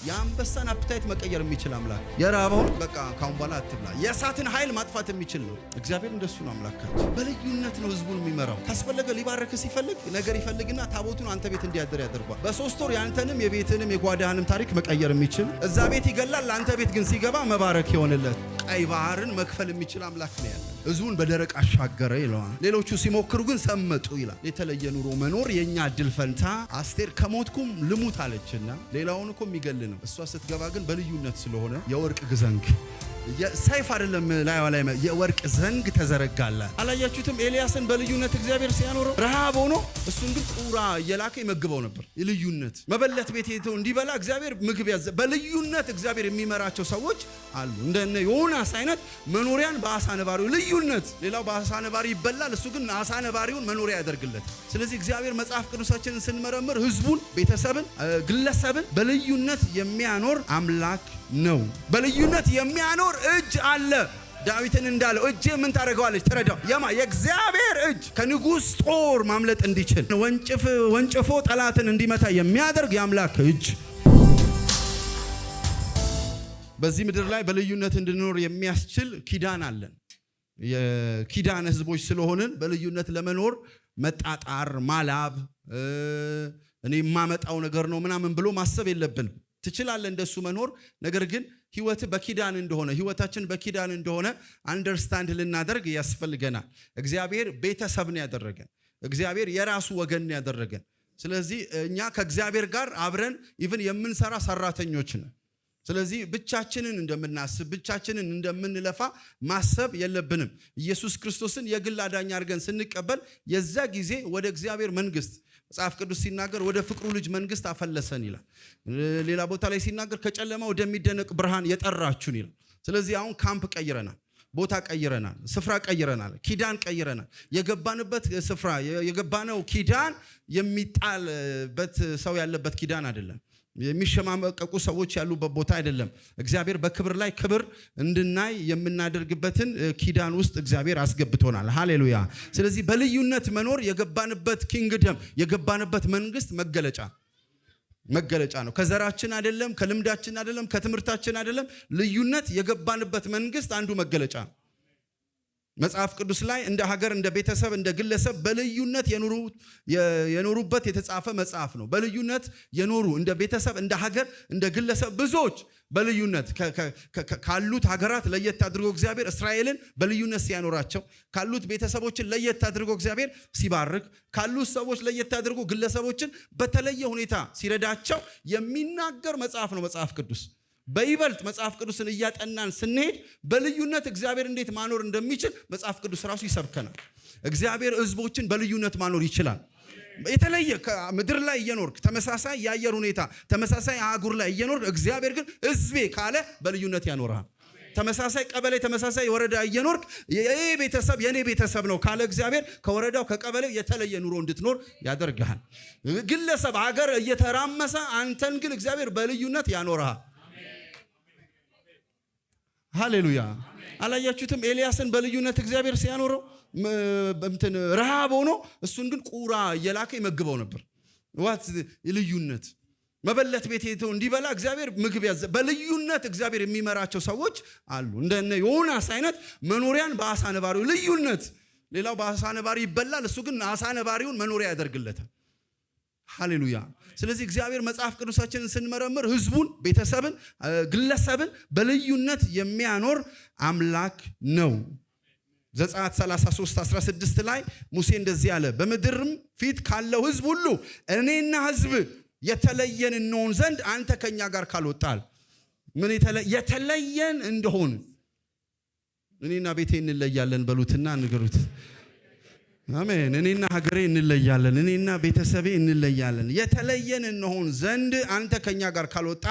የአንበሳን አፕታይት መቀየር የሚችል አምላክ፣ የራበውን በቃ ካሁን በኋላ አትብላ፣ የእሳትን ኃይል ማጥፋት የሚችል ነው እግዚአብሔር። እንደሱ ነው አምላካችን። በልዩነት ነው ህዝቡን የሚመራው። ካስፈለገ ሊባርክ ሲፈልግ ነገር ይፈልግና ታቦቱን አንተ ቤት እንዲያደር ያደርጓል። በ3 ወር ያንተንም የቤትንም የጓዳህንም ታሪክ መቀየር የሚችል እዛ ቤት ይገላል፣ አንተ ቤት ግን ሲገባ መባረክ ይሆንለት። ቀይ ባህርን መክፈል የሚችል አምላክ ነው ያለ። ህዝቡን በደረቅ አሻገረ ይለዋል። ሌሎቹ ሲሞክሩ ግን ሰመጡ ይላል። የተለየ ኑሮ መኖር የኛ እድል ፈንታ። አስቴር ከሞትኩም ልሙት አለችና ሌላውን እኮ የሚገል ነው። እሷ ስትገባ ግን በልዩነት ስለሆነ የወርቅ ዘንግ ሰይፍ አይደለም ላይዋ ላይ የወርቅ ዘንግ ተዘረጋላት። አላያችሁትም? ኤልያስን በልዩነት እግዚአብሔር ሲያኖረው ረሃብ ሆኖ እሱን ግን ቁራ እየላከ ይመግበው ነበር። ልዩነት መበለት ቤት ሄዶ እንዲበላ እግዚአብሔር ምግብ ያዘ። በልዩነት እግዚአብሔር የሚመራቸው ሰዎች አሉ። እንደነ ዮናስ አይነት መኖሪያን በአሳ ነባሪው ልዩነት። ሌላው በአሳ ነባሪ ይበላል፣ እሱ ግን አሳ ነባሪውን መኖሪያ ያደርግለት። ስለዚህ እግዚአብሔር መጽሐፍ ቅዱሳችንን ስንመረምር ህዝቡን፣ ቤተሰብን፣ ግለሰብን በልዩነት የሚያኖር አምላክ ነው። በልዩነት የሚያኖር እጅ አለ። ዳዊትን እንዳለው እጅ ምን ታደርገዋለች? ተረዳው። የእግዚአብሔር እጅ ከንጉሥ ጦር ማምለጥ እንዲችል ወንጭፎ ጠላትን እንዲመታ የሚያደርግ የአምላክ እጅ በዚህ ምድር ላይ በልዩነት እንድንኖር የሚያስችል ኪዳን አለን። የኪዳን ህዝቦች ስለሆንን በልዩነት ለመኖር መጣጣር፣ ማላብ፣ እኔ የማመጣው ነገር ነው ምናምን ብሎ ማሰብ የለብንም። ትችላለህ እንደሱ መኖር። ነገር ግን ህይወት በኪዳን እንደሆነ ህይወታችን በኪዳን እንደሆነ አንደርስታንድ ልናደርግ ያስፈልገናል። እግዚአብሔር ቤተሰብን ያደረገን፣ እግዚአብሔር የራሱ ወገን ያደረገን። ስለዚህ እኛ ከእግዚአብሔር ጋር አብረን ኢቭን የምንሰራ ሰራተኞች ነን። ስለዚህ ብቻችንን እንደምናስብ ብቻችንን እንደምንለፋ ማሰብ የለብንም። ኢየሱስ ክርስቶስን የግል አዳኝ አድርገን ስንቀበል የዛ ጊዜ ወደ እግዚአብሔር መንግስት መጽሐፍ ቅዱስ ሲናገር ወደ ፍቅሩ ልጅ መንግስት አፈለሰን ይላል። ሌላ ቦታ ላይ ሲናገር ከጨለማ ወደሚደነቅ ብርሃን የጠራችሁን ይላል። ስለዚህ አሁን ካምፕ ቀይረናል፣ ቦታ ቀይረናል፣ ስፍራ ቀይረናል፣ ኪዳን ቀይረናል። የገባንበት ስፍራ የገባነው ኪዳን የሚጣልበት ሰው ያለበት ኪዳን አይደለም። የሚሸማቀቁ ሰዎች ያሉበት ቦታ አይደለም። እግዚአብሔር በክብር ላይ ክብር እንድናይ የምናደርግበትን ኪዳን ውስጥ እግዚአብሔር አስገብቶናል። ሃሌሉያ። ስለዚህ በልዩነት መኖር የገባንበት ኪንግደም የገባንበት መንግስት መገለጫ ነው። ከዘራችን አይደለም፣ ከልምዳችን አይደለም፣ ከትምህርታችን አይደለም። ልዩነት የገባንበት መንግስት አንዱ መገለጫ ነው። መጽሐፍ ቅዱስ ላይ እንደ ሀገር፣ እንደ ቤተሰብ፣ እንደ ግለሰብ በልዩነት የኖሩበት የተጻፈ መጽሐፍ ነው። በልዩነት የኖሩ እንደ ቤተሰብ፣ እንደ ሀገር፣ እንደ ግለሰብ ብዙዎች በልዩነት ካሉት ሀገራት ለየት አድርጎ እግዚአብሔር እስራኤልን በልዩነት ሲያኖራቸው፣ ካሉት ቤተሰቦችን ለየት አድርጎ እግዚአብሔር ሲባርክ፣ ካሉት ሰዎች ለየት አድርጎ ግለሰቦችን በተለየ ሁኔታ ሲረዳቸው የሚናገር መጽሐፍ ነው መጽሐፍ ቅዱስ። በይበልጥ መጽሐፍ ቅዱስን እያጠናን ስንሄድ በልዩነት እግዚአብሔር እንዴት ማኖር እንደሚችል መጽሐፍ ቅዱስ ራሱ ይሰብከናል። እግዚአብሔር ህዝቦችን በልዩነት ማኖር ይችላል። የተለየ ምድር ላይ እየኖርክ ተመሳሳይ የአየር ሁኔታ ተመሳሳይ አህጉር ላይ እየኖርክ እግዚአብሔር ግን ህዝቤ ካለ በልዩነት ያኖርሃል። ተመሳሳይ ቀበሌ ተመሳሳይ ወረዳ እየኖርክ የኔ ቤተሰብ ነው ካለ እግዚአብሔር ከወረዳው ከቀበሌው የተለየ ኑሮ እንድትኖር ያደርግሃል። ግለሰብ ሀገር እየተራመሰ አንተን ግን እግዚአብሔር በልዩነት ያኖርሃል። ሃሌሉያ። አላያችሁትም? ኤልያስን በልዩነት እግዚአብሔር ሲያኖረው ረሃብ ሆኖ እሱን ግን ቁራ እየላከ ይመግበው ነበር። ዋት ልዩነት! መበለት ቤት ሄዶ እንዲበላ እግዚአብሔር ምግብ ያዘ። በልዩነት እግዚአብሔር የሚመራቸው ሰዎች አሉ። እንደነ ዮናስ አይነት መኖሪያን በአሳ ነባሪው ልዩነት። ሌላው በአሳ ነባሪ ይበላል፣ እሱ ግን አሳ ነባሪውን መኖሪያ ያደርግለታል። ሃሌሉያ። ስለዚህ እግዚአብሔር መጽሐፍ ቅዱሳችንን ስንመረምር ህዝቡን፣ ቤተሰብን፣ ግለሰብን በልዩነት የሚያኖር አምላክ ነው። ዘጸአት 33:16 ላይ ሙሴ እንደዚህ አለ፣ በምድርም ፊት ካለው ህዝብ ሁሉ እኔና ህዝብ የተለየን እንሆን ዘንድ አንተ ከኛ ጋር ካልወጣል። ምን የተለየን እንደሆን እኔና ቤቴ እንለያለን በሉትና ንገሩት። አሜን። እኔና ሀገሬ እንለያለን፣ እኔና ቤተሰቤ እንለያለን። የተለየን እንሆን ዘንድ አንተ ከኛ ጋር ካልወጣ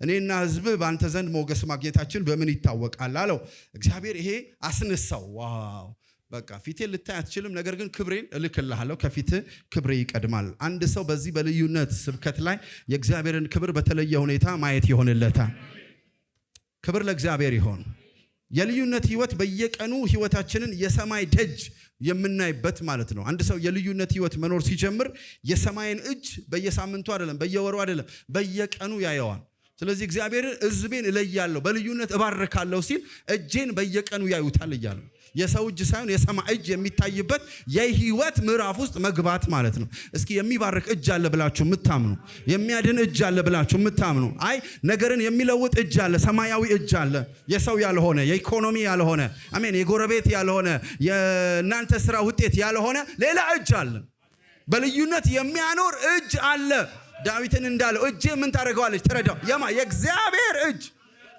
እኔና ህዝብ በአንተ ዘንድ ሞገስ ማግኘታችን በምን ይታወቃል አለው እግዚአብሔር። ይሄ አስነሳው። ዋው! በቃ ፊቴን ልታይ አትችልም፣ ነገር ግን ክብሬን እልክልሃለሁ፣ ከፊት ክብሬ ይቀድማል። አንድ ሰው በዚህ በልዩነት ስብከት ላይ የእግዚአብሔርን ክብር በተለየ ሁኔታ ማየት ይሆንለታል። ክብር ለእግዚአብሔር ይሆን። የልዩነት ህይወት በየቀኑ ህይወታችንን የሰማይ ደጅ የምናይበት ማለት ነው። አንድ ሰው የልዩነት ህይወት መኖር ሲጀምር የሰማይን እጅ በየሳምንቱ አይደለም፣ በየወሩ አይደለም፣ በየቀኑ ያየዋል። ስለዚህ እግዚአብሔር ሕዝቤን እለያለሁ በልዩነት እባርካለሁ ሲል እጄን በየቀኑ ያዩታል እያለ የሰው እጅ ሳይሆን የሰማይ እጅ የሚታይበት የህይወት ምዕራፍ ውስጥ መግባት ማለት ነው። እስኪ የሚባርክ እጅ አለ ብላችሁ የምታምኑ፣ የሚያድን እጅ አለ ብላችሁ የምታምኑ፣ አይ ነገርን የሚለውጥ እጅ አለ፣ ሰማያዊ እጅ አለ፣ የሰው ያልሆነ የኢኮኖሚ ያልሆነ አሜን፣ የጎረቤት ያልሆነ የእናንተ ስራ ውጤት ያልሆነ ሌላ እጅ አለ። በልዩነት የሚያኖር እጅ አለ። ዳዊትን እንዳለው እጄ ምን ታደርገዋለች? ተረዳው። የእግዚአብሔር እጅ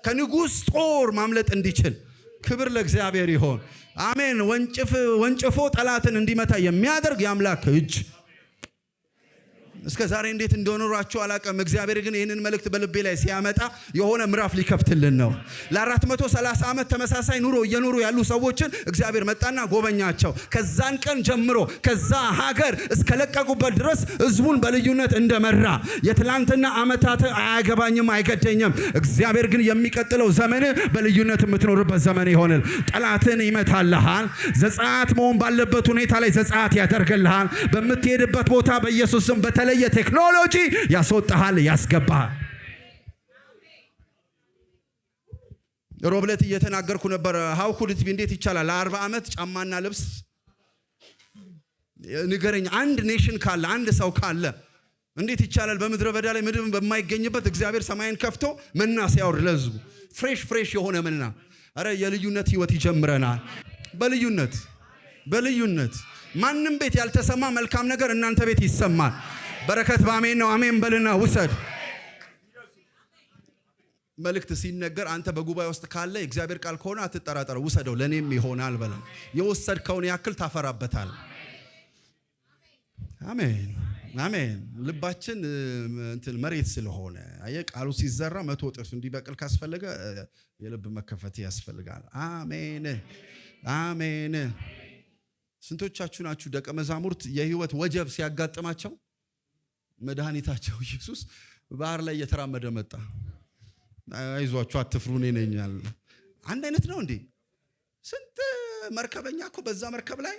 ከንጉሥ ጦር ማምለጥ እንዲችል ክብር ለእግዚአብሔር ይሆን። አሜን። ወንጭፎ ጠላትን እንዲመታ የሚያደርግ የአምላክ እጅ እስከ ዛሬ እንዴት እንደኖራችሁ አላቀም። እግዚአብሔር ግን ይህንን መልእክት በልቤ ላይ ሲያመጣ የሆነ ምዕራፍ ሊከፍትልን ነው። ለ430 ዓመት ተመሳሳይ ኑሮ እየኖሩ ያሉ ሰዎችን እግዚአብሔር መጣና ጎበኛቸው። ከዛን ቀን ጀምሮ ከዛ ሀገር እስከለቀቁበት ድረስ ህዝቡን በልዩነት እንደመራ የትላንትና ዓመታት አያገባኝም አይገደኝም። እግዚአብሔር ግን የሚቀጥለው ዘመን በልዩነት የምትኖርበት ዘመን ይሆናል። ጠላትን ይመታልሃል። ዘጸአት መሆን ባለበት ሁኔታ ላይ ዘጸአት ያደርግልሃል። በምትሄድበት ቦታ በኢየሱስም በተለየ ቴክኖሎጂ ያስወጣሃል፣ ያስገባሃል። ሮብለት እየተናገርኩ ነበር። ሃው ኩድ ኢት ቢ እንዴት ይቻላል? ለ40 ዓመት ጫማና ልብስ ንገረኝ። አንድ ኔሽን ካለ አንድ ሰው ካለ እንዴት ይቻላል? በምድረ በዳ ላይ ምድር በማይገኝበት እግዚአብሔር ሰማይን ከፍቶ መና ሲያወርድ ለህዝቡ ፍሬሽ የሆነ መና። አረ የልዩነት ህይወት ይጀምረናል። በልዩነት ማንም ቤት ያልተሰማ መልካም ነገር እናንተ ቤት ይሰማል። በረከት በአሜን ነው። አሜን በልና ውሰድ። መልእክት ሲነገር አንተ በጉባኤ ውስጥ ካለ እግዚአብሔር ቃል ከሆነ አትጠራጠረው፣ ውሰደው፣ ለኔም ይሆናል በለ። የወሰድከውን ያክል ታፈራበታል። አሜን። ልባችን መሬት ስለሆነ አየ ቃሉ ሲዘራ 100 እጥፍ እንዲበቅል ካስፈለገ የልብ መከፈት ያስፈልጋል። አሜን። ስንቶቻችሁ ናችሁ ደቀ መዛሙርት የህይወት ወጀብ ሲያጋጥማቸው መድኃኒታቸው ኢየሱስ ባህር ላይ እየተራመደ መጣ። አይዟችሁ አትፍሩ እኔ ነኝ አለ። አንድ አይነት ነው እንዴ? ስንት መርከበኛ እኮ በዛ መርከብ ላይ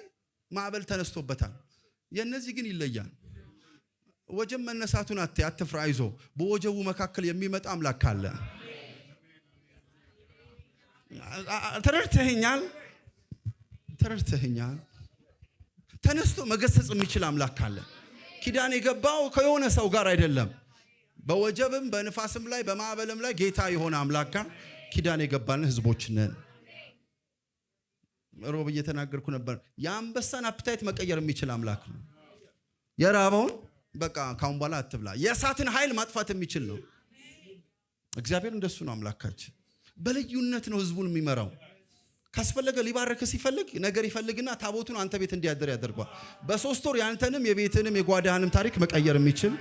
ማዕበል ተነስቶበታል። የነዚህ ግን ይለያል። ወጀብ መነሳቱን አትፍራ፣ አይዞ። በወጀቡ መካከል የሚመጣ አምላክ አለ። ተረድተኸኛል? ተነስቶ መገሰጽ የሚችል አምላክ አለ። ኪዳን የገባው ከሆነ ሰው ጋር አይደለም። በወጀብም በንፋስም ላይ በማዕበልም ላይ ጌታ የሆነ አምላክ ጋር ኪዳን የገባልን ህዝቦች ነን። ሮብ እየተናገርኩ ነበር። የአንበሳን አፕታይት መቀየር የሚችል አምላክ ነው። የራበውን በቃ ካሁን በኋላ አትብላ። የእሳትን ኃይል ማጥፋት የሚችል ነው እግዚአብሔር። እንደሱ ነው አምላካችን። በልዩነት ነው ህዝቡን የሚመራው። ካስፈለገ ሊባርክ ሲፈልግ ነገር ይፈልግና ታቦቱን አንተ ቤት እንዲያደር ያደርጓል። በ3 ወር ያንተንም የቤትንም የጓዳህንም ታሪክ መቀየር የሚችል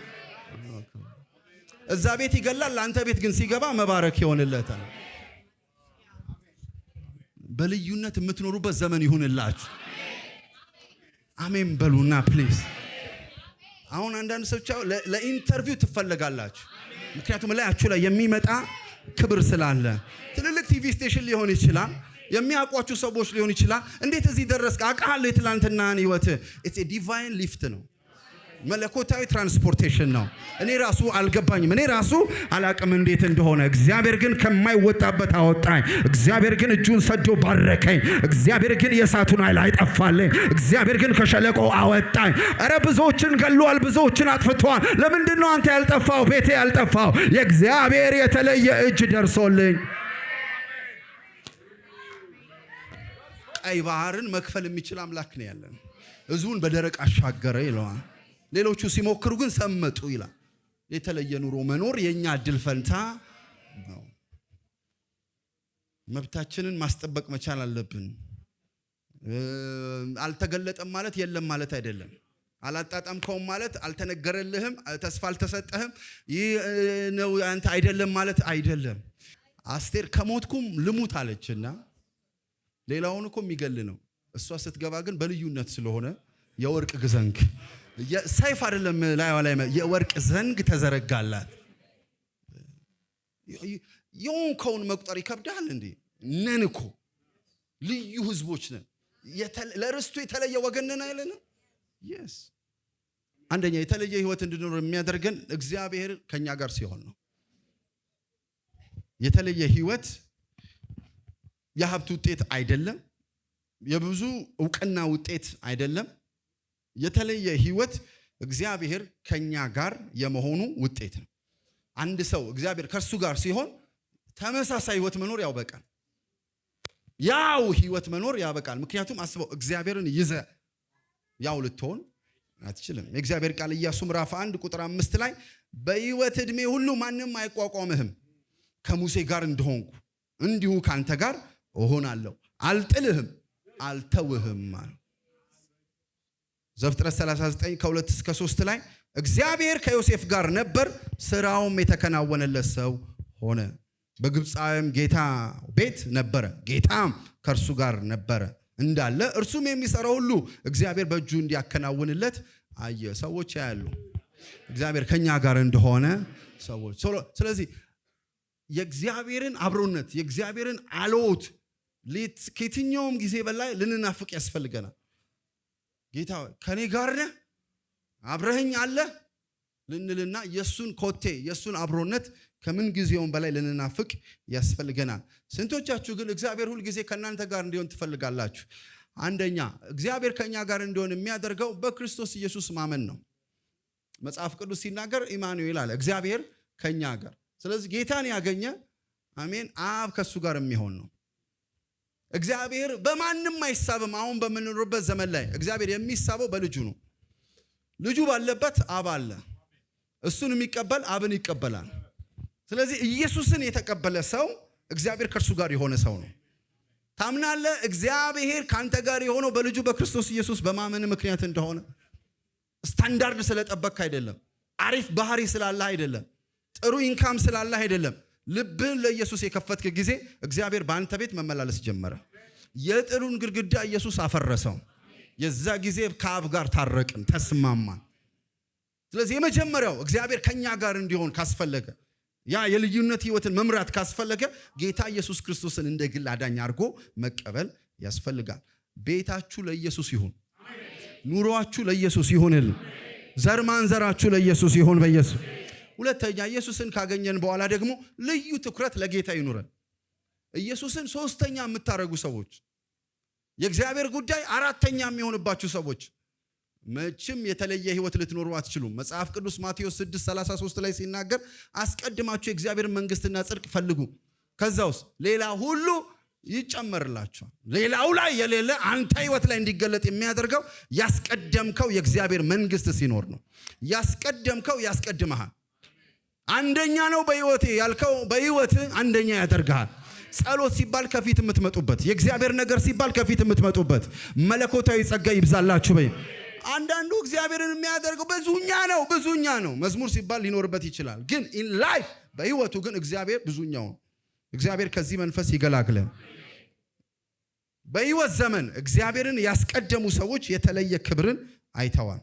እዛ ቤት ይገላል። አንተ ቤት ግን ሲገባ መባረክ ይሆንለታል። በልዩነት የምትኖሩበት ዘመን ይሁንላችሁ። አሜን በሉና ፕሊዝ። አሁን አንዳንድ ሰዎች ለኢንተርቪው ትፈልጋላችሁ። ምክንያቱም ላያችሁ ላይ የሚመጣ ክብር ስላለ ትልልቅ ቲቪ ስቴሽን ሊሆን ይችላል። የሚያውቋችሁ ሰዎች ሊሆን ይችላል። እንዴት እዚህ ደረስክ? አውቃለሁ የትላንትናን ህይወት። ኢትስ ኤ ዲቫይን ሊፍት ነው። መለኮታዊ ትራንስፖርቴሽን ነው። እኔ ራሱ አልገባኝም። እኔ ራሱ አላቅም እንዴት እንደሆነ። እግዚአብሔር ግን ከማይወጣበት አወጣኝ። እግዚአብሔር ግን እጁን ሰዶ ባረከኝ። እግዚአብሔር ግን የእሳቱን ኃይል አይጠፋልኝ። እግዚአብሔር ግን ከሸለቆ አወጣኝ። ኧረ ብዙዎችን ገሏል፣ ብዙዎችን አጥፍቷል። ለምንድን ነው አንተ ያልጠፋው? ቤቴ ያልጠፋው? የእግዚአብሔር የተለየ እጅ ደርሶልኝ ቀይ ባህርን መክፈል የሚችል አምላክ ነው ያለን። ህዝቡን በደረቅ አሻገረ ይለዋል። ሌሎቹ ሲሞክሩ ግን ሰመጡ ይላል። የተለየ ኑሮ መኖር የኛ እድል ፈንታ ነው። መብታችንን ማስጠበቅ መቻል አለብን። አልተገለጠም ማለት የለም ማለት አይደለም። አላጣጣምከውም ማለት አልተነገረልህም፣ ተስፋ አልተሰጠህም፣ ይህ ነው አንተ አይደለም ማለት አይደለም። አስቴር ከሞትኩም ልሙት አለችና ሌላውን እኮ የሚገል ነው። እሷ ስትገባ ግን በልዩነት ስለሆነ የወርቅ ዘንግ ሰይፍ አይደለም ላይዋ ላይ የወርቅ ዘንግ ተዘረጋላት። የሆንከውን መቁጠር ይከብዳል እንዴ? ነን እኮ ልዩ ህዝቦች ነን። ለርስቱ የተለየ ወገን ነን አይደለም? yes አንደኛ የተለየ ህይወት እንድንኖር የሚያደርገን እግዚአብሔር ከኛ ጋር ሲሆን ነው። የተለየ ህይወት የሀብት ውጤት አይደለም። የብዙ ዕውቅና ውጤት አይደለም። የተለየ ህይወት እግዚአብሔር ከኛ ጋር የመሆኑ ውጤት ነው። አንድ ሰው እግዚአብሔር ከሱ ጋር ሲሆን ተመሳሳይ ህይወት መኖር ያበቃል። ያው ህይወት መኖር ያበቃል። ምክንያቱም አስበው እግዚአብሔርን ይዘ ያው ልትሆን አትችልም። የእግዚአብሔር ቃል ኢያሱ ምዕራፍ 1 ቁጥር 5 ላይ በህይወት ዕድሜ ሁሉ ማንም አይቋቋምህም፣ ከሙሴ ጋር እንደሆንኩ እንዲሁ ካንተ ጋር እሆናለሁ፣ አልጥልህም አልተውህም ማለት። ዘፍጥረት 39 ከ2 እስከ 3 ላይ እግዚአብሔር ከዮሴፍ ጋር ነበር፣ ስራውም የተከናወነለት ሰው ሆነ። በግብፃዊም ጌታ ቤት ነበረ፣ ጌታም ከእርሱ ጋር ነበረ እንዳለ እርሱም የሚሰራው ሁሉ እግዚአብሔር በእጁ እንዲያከናውንለት አየ። ሰዎች ያያሉ እግዚአብሔር ከኛ ጋር እንደሆነ ሰዎች። ስለዚህ የእግዚአብሔርን አብሮነት የእግዚአብሔርን አሎት ከየትኛውም ጊዜ በላይ ልንናፍቅ ያስፈልገናል። ጌታ ከኔ ጋር ነህ አብረኸኝ አለ ልንልና የሱን ኮቴ የሱን አብሮነት ከምን ጊዜውም በላይ ልንናፍቅ ያስፈልገናል። ስንቶቻችሁ ግን እግዚአብሔር ሁል ጊዜ ከእናንተ ጋር እንዲሆን ትፈልጋላችሁ? አንደኛ እግዚአብሔር ከኛ ጋር እንዲሆን የሚያደርገው በክርስቶስ ኢየሱስ ማመን ነው። መጽሐፍ ቅዱስ ሲናገር ኢማኑኤል አለ፣ እግዚአብሔር ከኛ ጋር። ስለዚህ ጌታን ያገኘ አሜን አብ ከሱ ጋር የሚሆን ነው። እግዚአብሔር በማንም አይሳብም። አሁን በምንኖርበት ዘመን ላይ እግዚአብሔር የሚሳበው በልጁ ነው። ልጁ ባለበት አብ አለ። እሱን የሚቀበል አብን ይቀበላል። ስለዚህ ኢየሱስን የተቀበለ ሰው እግዚአብሔር ከእርሱ ጋር የሆነ ሰው ነው። ታምናለህ? እግዚአብሔር ካንተ ጋር የሆነው በልጁ በክርስቶስ ኢየሱስ በማመን ምክንያት እንደሆነ። ስታንዳርድ ስለጠበቅክ አይደለም። አሪፍ ባህሪ ስላለህ አይደለም። ጥሩ ኢንካም ስላለህ አይደለም። ልብህን ለኢየሱስ የከፈትክ ጊዜ እግዚአብሔር በአንተ ቤት መመላለስ ጀመረ። የጥሉን ግድግዳ ኢየሱስ አፈረሰው። የዛ ጊዜ ከአብ ጋር ታረቅን፣ ተስማማን። ስለዚህ የመጀመሪያው እግዚአብሔር ከኛ ጋር እንዲሆን ካስፈለገ፣ ያ የልዩነት ህይወትን መምራት ካስፈለገ ጌታ ኢየሱስ ክርስቶስን እንደ ግል አዳኝ አድርጎ መቀበል ያስፈልጋል። ቤታችሁ ለኢየሱስ ይሁን። ኑሯችሁ ለኢየሱስ ይሁንል። ዘር ማንዘራችሁ ለኢየሱስ ይሁን በኢየሱስ። ሁለተኛ ኢየሱስን ካገኘን በኋላ ደግሞ ልዩ ትኩረት ለጌታ ይኑረን። ኢየሱስን ሶስተኛ የምታረጉ ሰዎች፣ የእግዚአብሔር ጉዳይ አራተኛ የሚሆንባችሁ ሰዎች መቼም የተለየ ህይወት ልትኖሩ አትችሉም። መጽሐፍ ቅዱስ ማቴዎስ 6:33 ላይ ሲናገር አስቀድማችሁ የእግዚአብሔር መንግስትና ጽድቅ ፈልጉ፣ ከዛውስ ሌላ ሁሉ ይጨመርላችኋል። ሌላው ላይ የሌለ አንተ ህይወት ላይ እንዲገለጥ የሚያደርገው ያስቀደምከው የእግዚአብሔር መንግስት ሲኖር ነው። ያስቀደምከው ያስቀድመሃል። አንደኛ ነው በህይወቴ ያልከው በህይወት አንደኛ ያደርጋል። ጸሎት ሲባል ከፊት የምትመጡበት፣ የእግዚአብሔር ነገር ሲባል ከፊት የምትመጡበት መለኮታዊ ጸጋ ይብዛላችሁ በይ። አንዳንዱ እግዚአብሔርን የሚያደርገው ብዙኛ ነው። መዝሙር ሲባል ሊኖርበት ይችላል፣ ግን ኢን ላይፍ በህይወቱ ግን እግዚአብሔር ብዙኛው ነው። እግዚአብሔር ከዚህ መንፈስ ይገላግለን። በህይወት ዘመን እግዚአብሔርን ያስቀደሙ ሰዎች የተለየ ክብርን አይተዋል።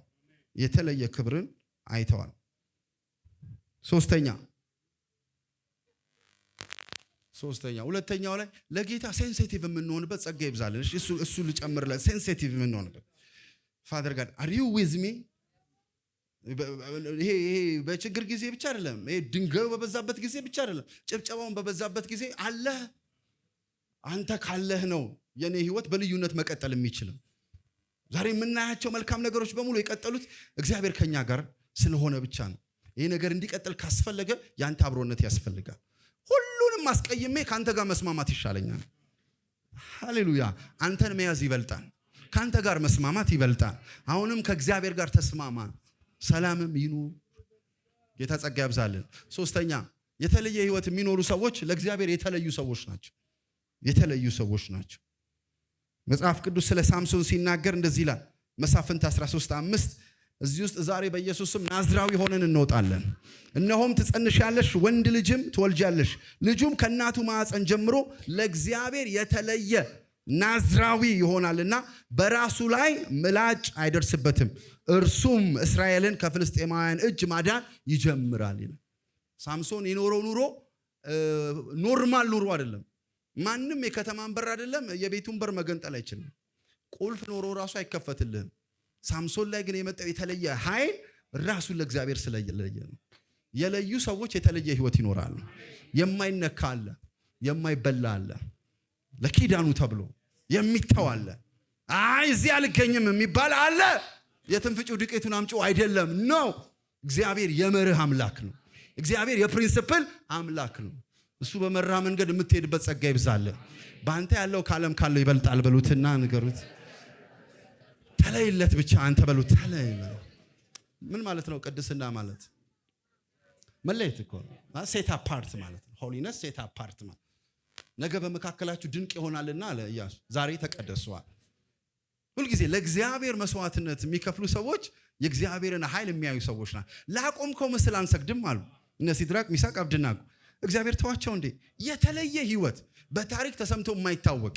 ሁለተኛው ላይ ለጌታ ሴንሲቲቭ የምንሆንበት ጸጋ ይብዛልን። እሱ ልጨምርለት። ሴንሲቲቭ የምንሆንበት ፋደር ጋር አር ዩ ዊዝ ሚ። ይሄ በችግር ጊዜ ብቻ አይደለም። ይሄ ድንጋዩ በበዛበት ጊዜ ብቻ አይደለም። ጭብጨባውን በበዛበት ጊዜ አለህ። አንተ ካለህ ነው የኔ ህይወት በልዩነት መቀጠል የሚችል። ዛሬ የምናያቸው መልካም ነገሮች በሙሉ የቀጠሉት እግዚአብሔር ከኛ ጋር ስለሆነ ብቻ ነው። ይሄ ነገር እንዲቀጥል ካስፈለገ ያንተ አብሮነት ያስፈልጋል። ሁሉንም አስቀይሜ ካንተ ጋር መስማማት ይሻለኛል። ሃሌሉያ። አንተን መያዝ ይበልጣል። ካንተ ጋር መስማማት ይበልጣል። አሁንም ከእግዚአብሔር ጋር ተስማማ፣ ሰላምም ይኑር። ጌታ ጸጋ ያብዛልን። ሶስተኛ የተለየ ህይወት የሚኖሩ ሰዎች ለእግዚአብሔር የተለዩ ሰዎች ናቸው። መጽሐፍ ቅዱስ ስለ ሳምሶን ሲናገር እንደዚህ ይላል። መሳፍንት 13:5 እዚህ ውስጥ ዛሬ በኢየሱስም ናዝራዊ ሆነን እንወጣለን። እነሆም ትጸንሻለሽ፣ ወንድ ልጅም ትወልጃለሽ፣ ልጁም ከእናቱ ማዕፀን ጀምሮ ለእግዚአብሔር የተለየ ናዝራዊ ይሆናልና በራሱ ላይ ምላጭ አይደርስበትም፣ እርሱም እስራኤልን ከፍልስጤማውያን እጅ ማዳን ይጀምራል ይላል። ሳምሶን የኖረው ኑሮ ኖርማል ኑሮ አይደለም። ማንም የከተማን በር አይደለም የቤቱን በር መገንጠል አይችልም። ቁልፍ ኖሮ ራሱ አይከፈትልህም። ሳምሶን ላይ ግን የመጣው የተለየ ኃይል ራሱን ለእግዚአብሔር ስለለየ ነው። የለዩ ሰዎች የተለየ ህይወት ይኖራሉ። የማይነካ አለ፣ የማይበላ አለ፣ ለኪዳኑ ተብሎ የሚተው አለ፣ እዚህ አልገኝም የሚባል አለ። የትንፍጩ ዱቄቱን አምጪው አይደለም ነው። እግዚአብሔር የመርህ አምላክ ነው። እግዚአብሔር የፕሪንሲፕል አምላክ ነው። እሱ በመራ መንገድ የምትሄድበት ጸጋ ይብዛል። በአንተ ያለው ካለም ካለው ይበልጣል በሉትና ንገሩት። ተለይለት ብቻ አንተ በሉት። ተለይለት ምን ማለት ነው? ቅድስና ማለት መለየት እኮ ነው። ሴት አፓርት ማለት ነው። ሆሊነስ ሴት አፓርት ማለት ነገ በመካከላችሁ ድንቅ ይሆናልና አለ ኢያሱ። ዛሬ ተቀደሱዋል። ሁልጊዜ ለእግዚአብሔር መስዋዕትነት የሚከፍሉ ሰዎች የእግዚአብሔርን ኃይል የሚያዩ ሰዎች ናቸው። ላቆምከው ምስል አንሰግድም አሉ እነ ሲድራቅ ሚሳቅ አብደናጎ። እግዚአብሔር ተዋቸው እንዴ? የተለየ ህይወት በታሪክ ተሰምቶ የማይታወቅ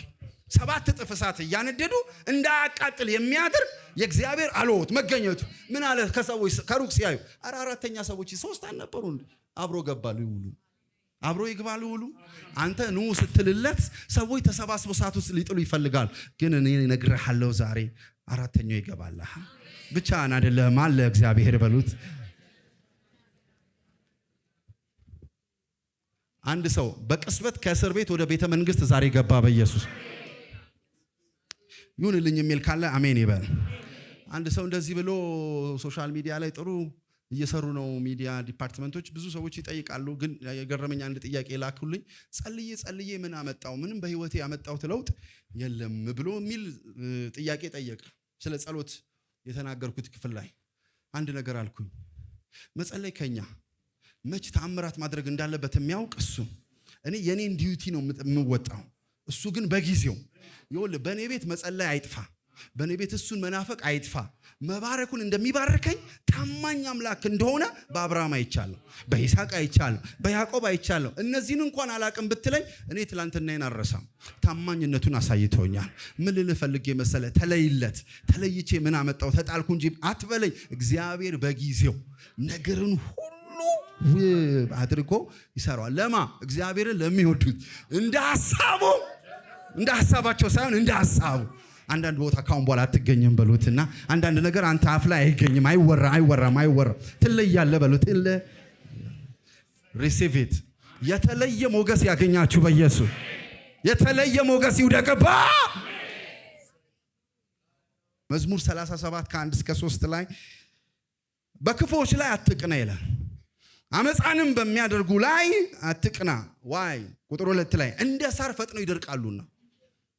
7 እጥፍ እሳት እያነደዱ እንዳያቃጥል የሚያደርግ የእግዚአብሔር አልወት መገኘቱ ምን አለ? ከሰዎች ከሩቅ ሲያዩ አራተኛ ሰዎች 3 አልነበሩ አብሮ ገባሉ ይውሉ አብሮ ይግባሉ ይውሉ። አንተ ኑ ስትልለት ሰዎች ተሰባስበው እሳት ውስጥ ሊጥሉ ይፈልጋሉ። ግን እኔ እነግርሃለሁ ዛሬ አራተኛው ይገባል። ብቻህን አይደለም አለ እግዚአብሔር በሉት። አንድ ሰው በቅስበት ከእስር ቤት ወደ ቤተ መንግስት ዛሬ ገባ በኢየሱስ ይሁንልኝ የሚል ካለ አሜን ይበል። አንድ ሰው እንደዚህ ብሎ ሶሻል ሚዲያ ላይ ጥሩ እየሰሩ ነው ሚዲያ ዲፓርትመንቶች፣ ብዙ ሰዎች ይጠይቃሉ። ግን የገረመኝ አንድ ጥያቄ ላኩልኝ። ጸልዬ ምን አመጣው? ምንም በህይወቴ ያመጣው ለውጥ የለም ብሎ የሚል ጥያቄ ጠየቀ። ስለ ጸሎት የተናገርኩት ክፍል ላይ አንድ ነገር አልኩኝ። መጸለይ ከኛ መች ተአምራት ማድረግ እንዳለበት የሚያውቅ እሱ። እኔ የኔን ዲዩቲ ነው የምወጣው። እሱ ግን በጊዜው ይወል በኔ ቤት መጸለይ አይጥፋ፣ በኔ ቤት እሱን መናፈቅ አይጥፋ። መባረኩን እንደሚባርከኝ ታማኝ አምላክ እንደሆነ በአብርሃም አይቻለሁ፣ በይስሐቅ አይቻለሁ፣ በያዕቆብ አይቻለሁ። እነዚህን እንኳን አላቅም ብትለኝ እኔ ትላንትናዬን አልረሳም። ታማኝነቱን አሳይቶኛል። ምን ልልህ ፈልጌ መሰለ? ተለይለት። ተለይቼ ምን አመጣው ተጣልኩ እንጂ አትበለኝ። እግዚአብሔር በጊዜው ነገርን ሁሉ ውብ አድርጎ ይሰራዋል። ለማ እግዚአብሔርን ለሚወዱት እንደ ሐሳባቸው ሳይሆን እንደ ሐሳቡ። አንዳንድ ቦታ ካሁን በኋላ አትገኝም በሉትና አንዳንድ ነገር አንተ አፍ ላይ አይገኝም፣ አይወራም። ትለያለህ በሉት። ሪሲቭ ኢት። የተለየ ሞገስ ያገኛችሁ በኢየሱስ። የተለየ ሞገስ ይውደቅባ። መዝሙር 37 ከ1 እስከ 3 ላይ በክፉዎች ላይ አትቅና ይላል። አመፃንም በሚያደርጉ ላይ አትቅና። ዋይ ቁጥር 2 ላይ እንደ ሳር ፈጥነው ይደርቃሉና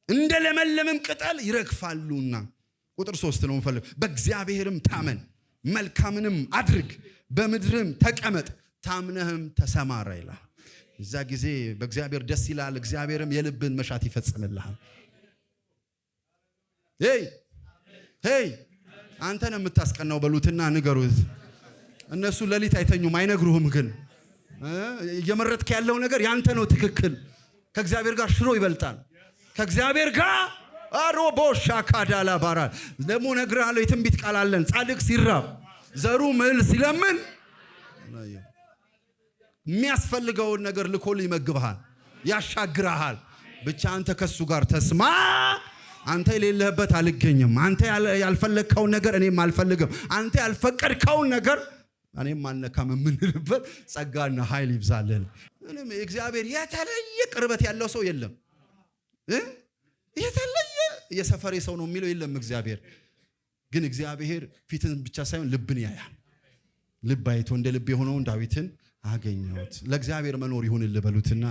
እንደ ለመለምም ቅጠል ይረግፋሉና። ቁጥር 3 ነው እንፈልግ። በእግዚአብሔርም ታመን፣ መልካምንም አድርግ፣ በምድርም ተቀመጥ፣ ታምነህም ተሰማራ ይላል። እዛ ጊዜ በእግዚአብሔር ደስ ይላል። እግዚአብሔርም የልብን መሻት ይፈጽምልሃል። ሄይ አንተ ነው የምታስቀናው በሉትና ንገሩት። እነሱ ሌሊት አይተኙም፣ አይነግሩህም። ግን እየመረጥክ ያለው ነገር ያንተ ነው ትክክል። ከእግዚአብሔር ጋር ሽሮ ይበልጣል። ከእግዚአብሔር ጋር አሮቦሻ ካዳላ ባራ ደግሞ ነግርሃለሁ። የትንቢት ቃል አለን። ጻድቅ ሲራብ ዘሩ ምህል ሲለምን የሚያስፈልገውን ነገር ልኮል ይመግብሃል፣ ያሻግርሃል። ብቻ አንተ ከሱ ጋር ተስማ። አንተ የሌለህበት አልገኝም። አንተ ያልፈለግከውን ነገር እኔም አልፈልግም። አንተ ያልፈቀድከውን ነገር እኔም አልነካም የምንልበት ጸጋና ኃይል ይብዛልን። ምንም እግዚአብሔር የተለየ ቅርበት ያለው ሰው የለም። የተለየ የሰፈሬ ሰው ነው የሚለው የለም። እግዚአብሔር ግን እግዚአብሔር ፊትን ብቻ ሳይሆን ልብን ያያል። ልብ አይቶ እንደ ልብ የሆነውን ዳዊትን አገኘሁት። ለእግዚአብሔር መኖር ይሁንልህ በሉትና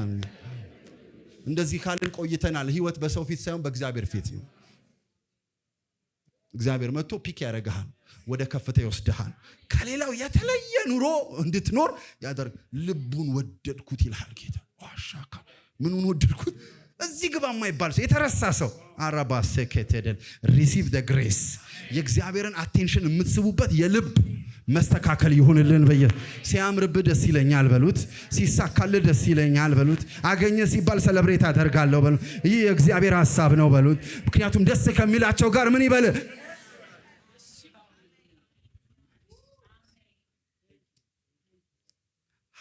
እንደዚህ ካልን ቆይተናል። ህይወት በሰው ፊት ሳይሆን በእግዚአብሔር ፊት ነው። እግዚአብሔር መጥቶ ፒክ ያደርግሃል፣ ወደ ከፍታ ይወስድሃል። ከሌላው የተለየ ኑሮ እንድትኖር ያደርግ። ልቡን ወደድኩት ይልሃል ጌታ። ዋሻካ ምኑን ወደድኩት? እዚህ ግባ የማይባል ሰው፣ የተረሳ ሰው አራባ ሰከተደል ሪሲቭ ዘ ግሬስ። የእግዚአብሔርን አቴንሽን የምትስቡበት የልብ መስተካከል ይሁንልን። ሲያምርብህ ደስ ይለኛል በሉት። ሲሳካልህ ደስ ይለኛል በሉት። አገኘ ሲባል ሰለብሬት አደርጋለሁ በሉት። ይህ የእግዚአብሔር ሐሳብ ነው በሉት። ምክንያቱም ደስ ከሚላቸው ጋር ምን ይበል?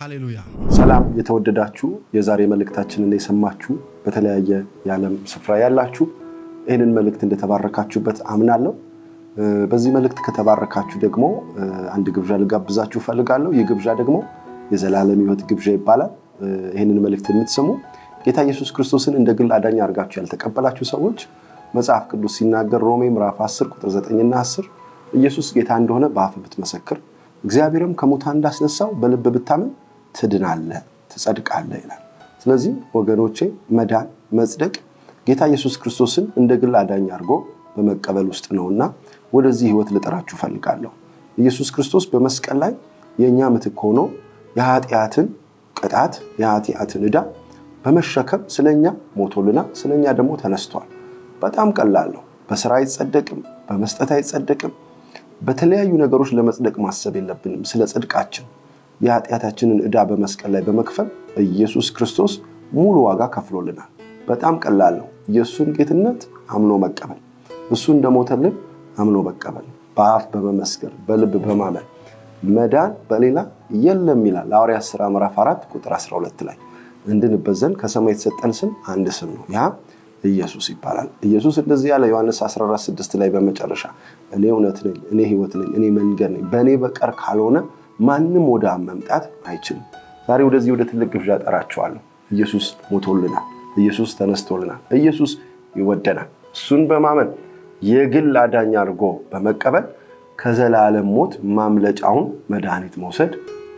ሃሌሉያ። ሰላም የተወደዳችሁ የዛሬ መልእክታችንን የሰማችሁ በተለያየ የዓለም ስፍራ ያላችሁ ይህንን መልእክት እንደተባረካችሁበት አምናለሁ። በዚህ መልእክት ከተባረካችሁ ደግሞ አንድ ግብዣ ልጋብዛችሁ ፈልጋለሁ። ይህ ግብዣ ደግሞ የዘላለም ሕይወት ግብዣ ይባላል። ይህንን መልእክት የምትሰሙ ጌታ ኢየሱስ ክርስቶስን እንደ ግል አዳኝ አድርጋችሁ ያልተቀበላችሁ ሰዎች መጽሐፍ ቅዱስ ሲናገር ሮሜ ምዕራፍ 10 ቁጥር 9 እና 10 ኢየሱስ ጌታ እንደሆነ በአፍ ብትመሰክር እግዚአብሔርም ከሙታን እንዳስነሳው በልብ ብታምን ትድናለህ፣ ትጸድቃለህ ይላል። ስለዚህ ወገኖቼ መዳን መጽደቅ ጌታ ኢየሱስ ክርስቶስን እንደ ግል አዳኝ አድርጎ በመቀበል ውስጥ ነውና ወደዚህ ሕይወት ልጠራችሁ ፈልጋለሁ። ኢየሱስ ክርስቶስ በመስቀል ላይ የኛ ምትክ ሆኖ የኃጢአትን ቅጣት የኃጢአትን ዕዳ በመሸከም ስለኛ ሞቶልና ስለኛ ደግሞ ተነስቷል። በጣም ቀላል ነው። በስራ አይጸደቅም፣ በመስጠት አይጸደቅም። በተለያዩ ነገሮች ለመጽደቅ ማሰብ የለብንም። ስለ ጽድቃችን የኃጢአታችንን ዕዳ በመስቀል ላይ በመክፈል ኢየሱስ ክርስቶስ ሙሉ ዋጋ ከፍሎልናል። በጣም ቀላል ነው። የእሱን ጌትነት አምኖ መቀበል፣ እሱ እንደሞተልን አምኖ መቀበል፣ በአፍ በመመስከር በልብ በማመን መዳን በሌላ የለም ይላል ሐዋርያት ሥራ ምዕራፍ 4 ቁጥር 12 ላይ። እንድንበት ዘንድ ከሰማይ የተሰጠን ስም አንድ ስም ነው፣ ያ ኢየሱስ ይባላል። ኢየሱስ እንደዚህ ያለ ዮሐንስ 14:6 ላይ በመጨረሻ እኔ እውነት ነኝ፣ እኔ ሕይወት ነኝ፣ እኔ መንገድ ነኝ፣ በእኔ በቀር ካልሆነ ማንም ወደ አብ መምጣት አይችልም። ዛሬ ወደዚህ ወደ ትልቅ ግብዣ ጠራችኋለሁ። ኢየሱስ ሞቶልናል፣ ኢየሱስ ተነስቶልናል፣ ኢየሱስ ይወደናል። እሱን በማመን የግል አዳኝ አድርጎ በመቀበል ከዘላለም ሞት ማምለጫውን መድኃኒት መውሰድ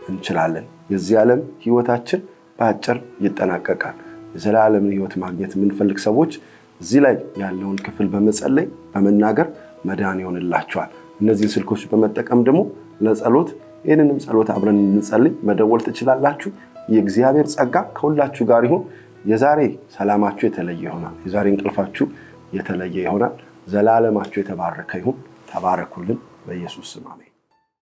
እንችላለን። የዚህ ዓለም ሕይወታችን በአጭር ይጠናቀቃል። የዘላለምን ሕይወት ማግኘት የምንፈልግ ሰዎች እዚህ ላይ ያለውን ክፍል በመጸለይ በመናገር መዳን ይሆንላችኋል። እነዚህን ስልኮች በመጠቀም ደግሞ ለጸሎት ይህንንም ጸሎት አብረን እንጸልይ መደወል ትችላላችሁ። የእግዚአብሔር ጸጋ ከሁላችሁ ጋር ይሁን። የዛሬ ሰላማችሁ የተለየ ይሆናል። የዛሬ እንቅልፋችሁ የተለየ ይሆናል። ዘላለማችሁ የተባረከ ይሁን። ተባረኩልን። በኢየሱስ ስም አሜን።